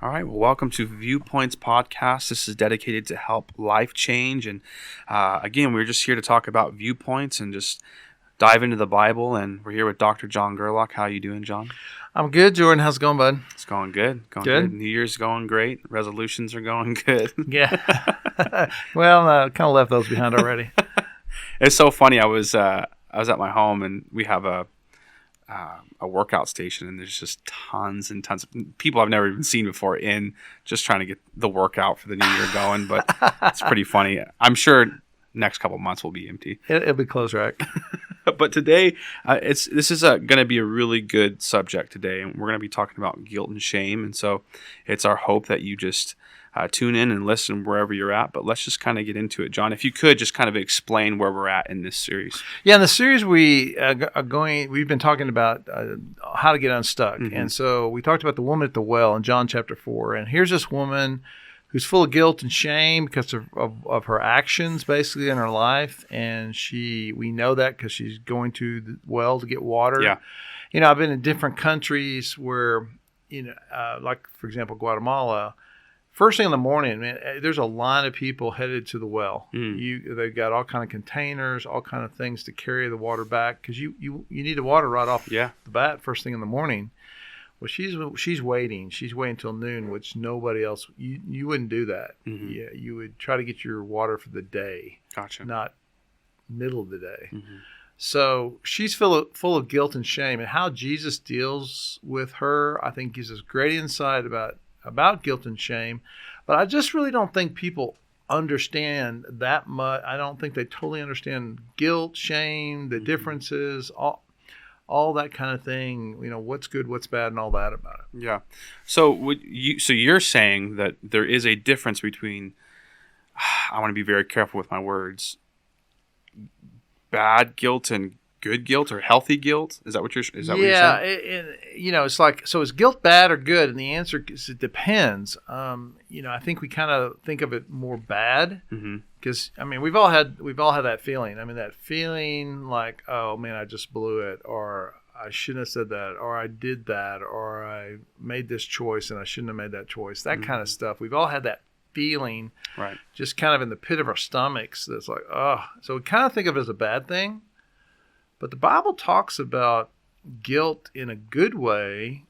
All right. Well, welcome to Viewpoints podcast. This is dedicated to help life change. And again, we're just here to talk about viewpoints and just dive into the Bible. And we're here with Dr. John Gerlach. How are you doing, John? I'm good, Jordan. How's it going, bud? It's going good. Good. New Year's going great. Resolutions are going good. Yeah. Well, I kind of left those behind already. It's so funny. I was at my home, and we have a workout station, and there's just tons and tons of people I've never even seen before in just trying to get the workout for the new year going. But it's pretty funny. I'm sure next couple of months will be empty. It'll be close, right? But today, this is going to be a really good subject today, and we're going to be talking about guilt and shame. And so it's our hope that you just tune in and listen wherever you're at. But let's just kind of get into it. John, if you could just kind of explain where we're at in this series. Yeah, in the series we've been talking about how to get unstuck. Mm-hmm. And so we talked about the woman at the well in John chapter 4. And here's this woman who's full of guilt and shame because of her actions basically in her life. And we know that because she's going to the well to get water. Yeah. You know, I've been in different countries where, like, for example, Guatemala. First thing in the morning, man, there's a line of people headed to the well. They've got all kind of containers, all kind of things to carry the water back because you need the water right off the bat first thing in the morning. Well, she's waiting. She's waiting until noon, which nobody else. You wouldn't do that. Mm-hmm. Yeah, you would try to get your water for the day, Gotcha. not middle of the day. Mm-hmm. So she's full of guilt and shame, and how Jesus deals with her, I think, gives us great insight about guilt and shame. But I just really don't think people understand that much. I don't think they totally understand guilt, shame, the differences, all that kind of thing. You know, what's good, what's bad, and all that about it. Yeah. So you're saying that there is a difference between, I want to be very careful with my words, bad guilt and good guilt or healthy guilt? Is that what you're saying? Yeah, it's like, so is guilt bad or good? And the answer is it depends. I think we kind of think of it more bad because we've all had that feeling. I mean, that feeling like, oh man, I just blew it, or I shouldn't have said that, or I did that, or I made this choice and I shouldn't have made that choice. That kind of stuff. We've all had that feeling, right? Just kind of in the pit of our stomachs. That's like, oh, so we kind of think of it as a bad thing. But the Bible talks about guilt in a good way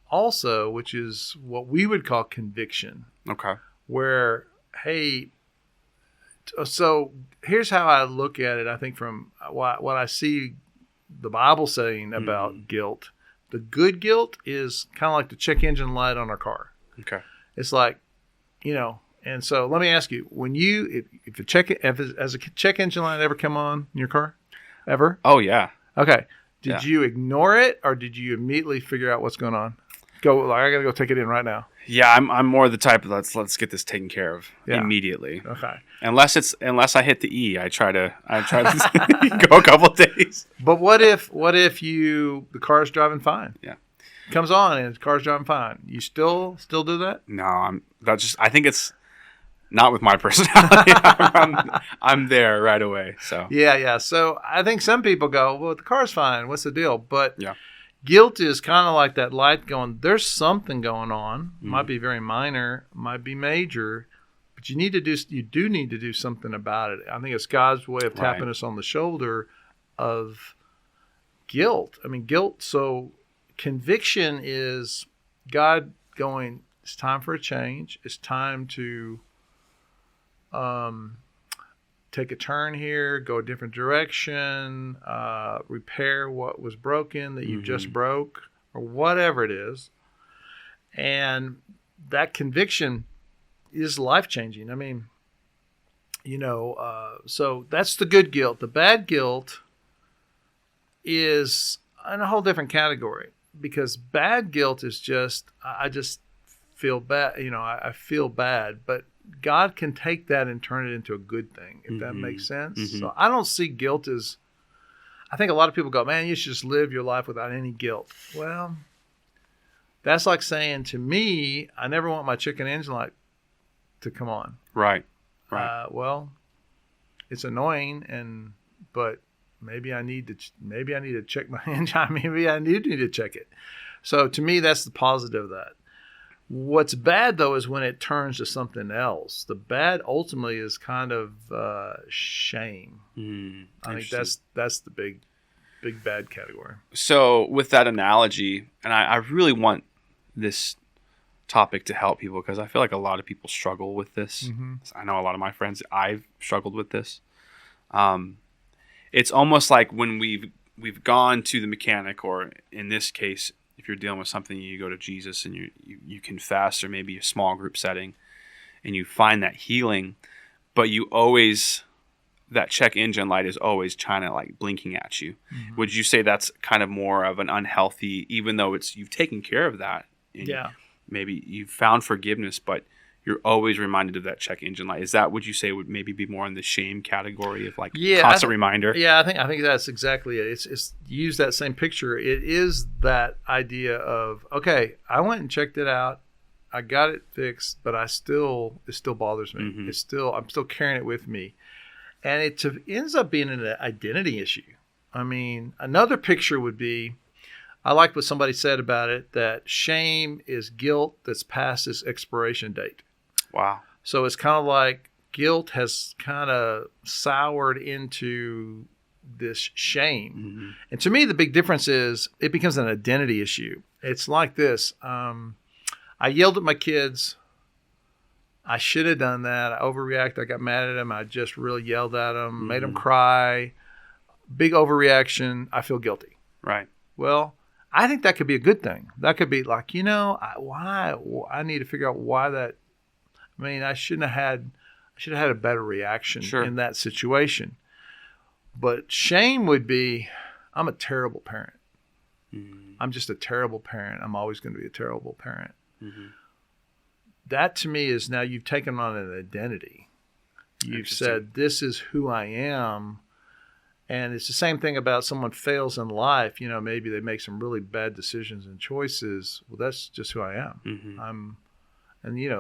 also, which is what we would call conviction. Okay. Where, hey, so here's how I look at it, I think, from what I see the Bible saying about guilt. The good guilt is kind of like the check engine light on our car. Okay. It's like, and so let me ask you, when has a check engine light ever come on in your car? Ever? Oh, yeah. Okay. Did you ignore it, or did you immediately figure out what's going on? I got to go take it in right now. Yeah, I'm more the type of let's get this taken care of immediately. Okay. Unless I hit the E, I try to go a couple of days. But what if the car's driving fine? Yeah. It comes on and the car's driving fine. You still do that? No, I think it's not with my personality. I'm there right away. So yeah. So I think some people go, well, the car's fine. What's the deal? But guilt is kind of like that light going, there's something going on. Might be very minor, might be major, but you do need to do something about it. I think it's God's way of tapping us on the shoulder of guilt. I mean, guilt. So conviction is God going, it's time for a change. It's time to take a turn here, go a different direction, repair what was broken that you just broke, or whatever it is. And that conviction is life-changing. I mean, so that's the good guilt. The bad guilt is in a whole different category, because bad guilt is just, I just feel bad, I feel bad, but God can take that and turn it into a good thing, if that makes sense. So I don't see guilt as, I think a lot of people go, man, you should just live your life without any guilt. Well, that's like saying to me, I never want my chicken engine light to come on. Right. Well, it's annoying, but maybe I need to check my engine. Maybe I need to check it. So to me, that's the positive of that. What's bad, though, is when it turns to something else. The bad ultimately is kind of shame. I think that's the big bad category. So with that analogy, and I really want this topic to help people because I feel like a lot of people struggle with this. Mm-hmm. I know a lot of my friends, I've struggled with this. It's almost like when we've gone to the mechanic, or in this case, if you're dealing with something, you go to Jesus and you confess, or maybe a small group setting, and you find that healing, but you always, that check engine light is always trying to like blinking at you. Mm-hmm. Would you say that's kind of more of an unhealthy, even though you've taken care of that? And maybe you've found forgiveness, but you're always reminded of that check engine light. Is that, would you say, would maybe be more in the shame category of like constant reminder? Yeah, I think that's exactly it. It's use that same picture. It is that idea of, okay, I went and checked it out, I got it fixed, but it still bothers me. Mm-hmm. I'm still carrying it with me, and it ends up being an identity issue. I mean, another picture would be, I like what somebody said about it, that shame is guilt that's past its expiration date. Wow. So it's kind of like guilt has kind of soured into this shame. Mm-hmm. And to me, the big difference is it becomes an identity issue. It's like this. I yelled at my kids. I should have done that. I overreacted. I got mad at them. I just really yelled at them, mm-hmm. made them cry. Big overreaction. I feel guilty. Right. Well, I think that could be a good thing. That could be like, why? I need to figure out why that. I mean, I should have had a better reaction in that situation. But shame would be, I'm a terrible parent. Mm-hmm. I'm just a terrible parent. I'm always going to be a terrible parent. Mm-hmm. That to me is, now you've taken on an identity. You've said, this is who I am. And it's the same thing about someone fails in life. Maybe they make some really bad decisions and choices. Well, that's just who I am. Mm-hmm. And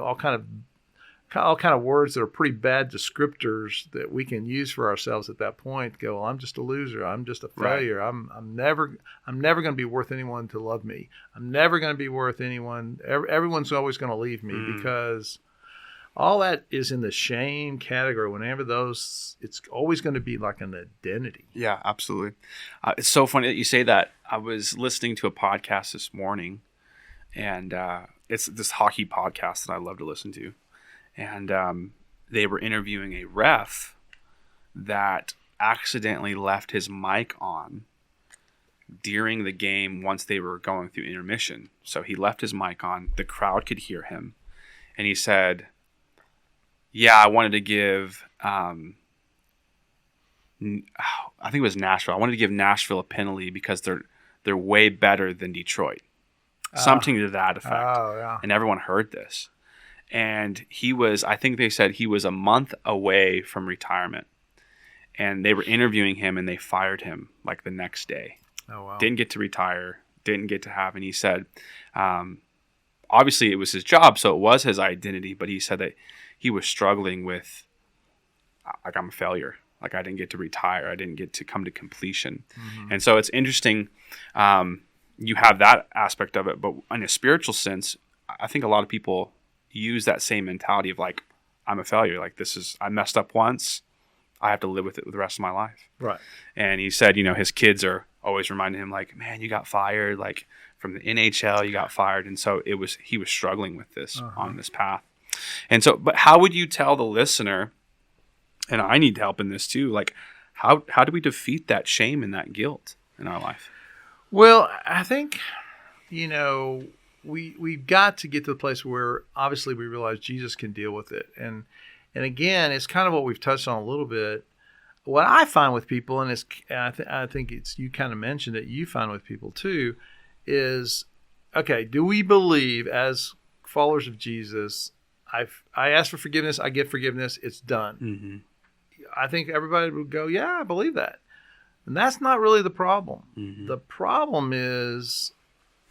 all kind of words that are pretty bad descriptors that we can use for ourselves at that point. Go, well, I'm just a loser. I'm just a failure. Right. I'm never going to be worth anyone to love me. I'm never going to be worth anyone. Everyone's always going to leave me because all that is in the shame category. Whenever it's always going to be like an identity. Yeah, absolutely. It's so funny that you say that. I was listening to a podcast this morning, and it's this hockey podcast that I love to listen to. And they were interviewing a ref that accidentally left his mic on during the game once they were going through intermission. So he left his mic on. The crowd could hear him. And he said, I wanted to give, I think it was Nashville. I wanted to give Nashville a penalty because they're way better than Detroit. Something to that effect. Oh, yeah. And everyone heard this. And I think they said he was a month away from retirement. And they were interviewing him and they fired him like the next day. Oh, wow. Didn't get to retire, didn't get to have. And he said, obviously it was his job, so it was his identity. But he said that he was struggling with, like, I'm a failure. Like, I didn't get to retire. I didn't get to come to completion. Mm-hmm. And so it's interesting. You have that aspect of it. But in a spiritual sense, I think a lot of people use that same mentality of like, I'm a failure. Like, I messed up once. I have to live with it the rest of my life. Right. And he said, his kids are always reminding him like, man, you got fired, like from the NHL, you got fired. And so he was struggling with this on this path. And so, but how would you tell the listener, and I need help in this too, like how do we defeat that shame and that guilt in our life? Well, I think, we've got to get to the place where obviously we realize Jesus can deal with it. And again, it's kind of what we've touched on a little bit. What I find with people, and I think it's, you kind of mentioned it, you find with people too, is, okay, do we believe as followers of Jesus, I ask for forgiveness, I get forgiveness, it's done. Mm-hmm. I think everybody would go, yeah, I believe that. And that's not really the problem. Mm-hmm. The problem is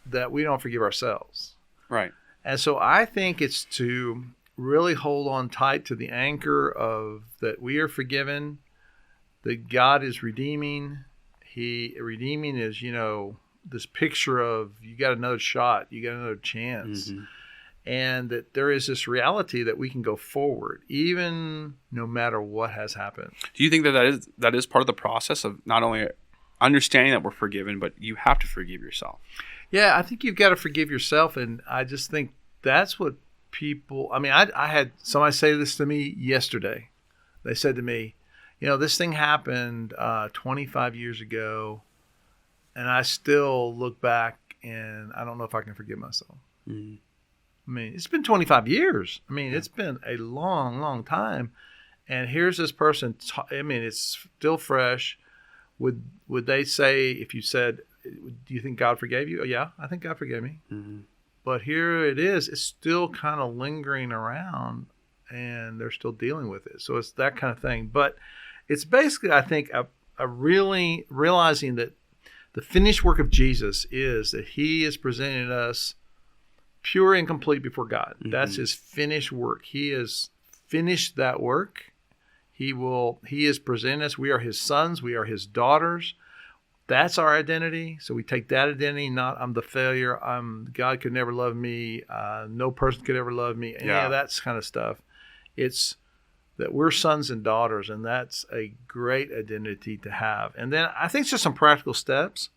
that we don't forgive ourselves. Right. And so I think it's to really hold on tight to the anchor of that we are forgiven, that God is redeeming. Redeeming is, this picture of you got another shot, you got another chance. Mm-hmm. and that there is this reality that we can go forward, even no matter what has happened. Do you think that is part of the process of not only understanding that we're forgiven, but you have to forgive yourself? Yeah, I think you've got to forgive yourself, and I just think that's what people. I mean, I had somebody say this to me yesterday. They said to me, this thing happened 25 years ago, and I still look back and I don't know if I can forgive myself. Mm-hmm. I mean, it's been 25 years. I mean, it's been a long, long time. And here's this person. It's still fresh. Would they say, if you said, do you think God forgave you? Oh, yeah, I think God forgave me. Mm-hmm. But here it is. It's still kind of lingering around, and they're still dealing with it. So it's that kind of thing. But it's basically, I think, a really realizing that the finished work of Jesus is that he is presenting us pure and complete before God. Mm-hmm. That's his finished work. He has finished that work. He is presenting us. We are his sons. We are his daughters. That's our identity. So we take that identity, not I'm the failure. God could never love me. No person could ever love me. Any of that kind of stuff. It's that we're sons and daughters, and that's a great identity to have. And then I think just some practical steps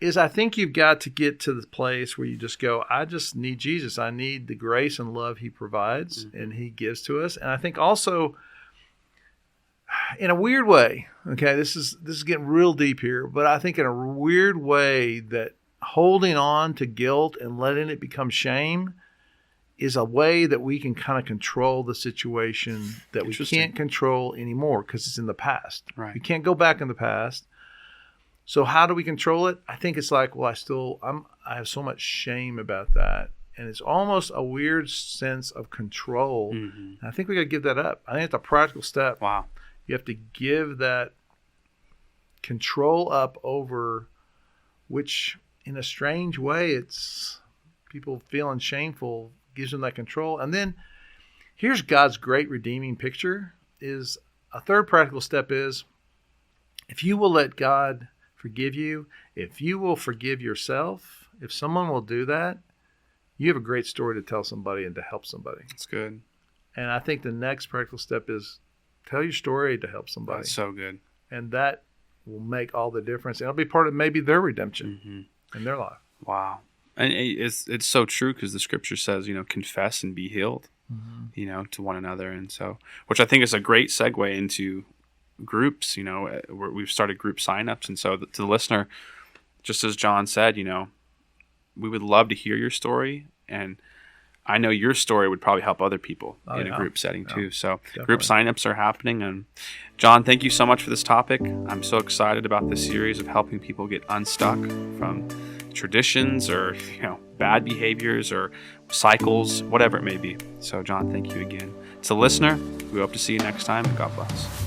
is I think you've got to get to the place where you just go, I just need Jesus. I need the grace and love he provides and he gives to us. And I think also, in a weird way, okay, this is getting real deep here, but I think in a weird way that holding on to guilt and letting it become shame is a way that we can kind of control the situation that we can't control anymore because it's in the past. Right. We can't go back in the past. So how do we control it? I think it's like, well, I have so much shame about that. And it's almost a weird sense of control. Mm-hmm. And I think we got to give that up. I think it's a practical step. Wow. You have to give that control up over, which in a strange way, it's people feeling shameful gives them that control. And then here's God's great redeeming picture is a third practical step is if you will let God forgive you, if you will forgive yourself, if someone will do that, you have a great story to tell somebody and to help somebody. That's good. And I think the next practical step is tell your story to help somebody. That's so good. And that will make all the difference. It'll be part of maybe their redemption in their life. Wow. And it's so true because the scripture says, confess and be healed, to one another. And so, which I think is a great segue into groups, where we've started group signups. And so to the listener, just as John said, we would love to hear your story. And I know your story would probably help other people in a group setting too. So definitely. Group signups are happening. And John, thank you so much for this topic. I'm so excited about this series of helping people get unstuck from traditions or, bad behaviors or cycles, whatever it may be. So John, thank you again. To the listener, we hope to see you next time. God bless.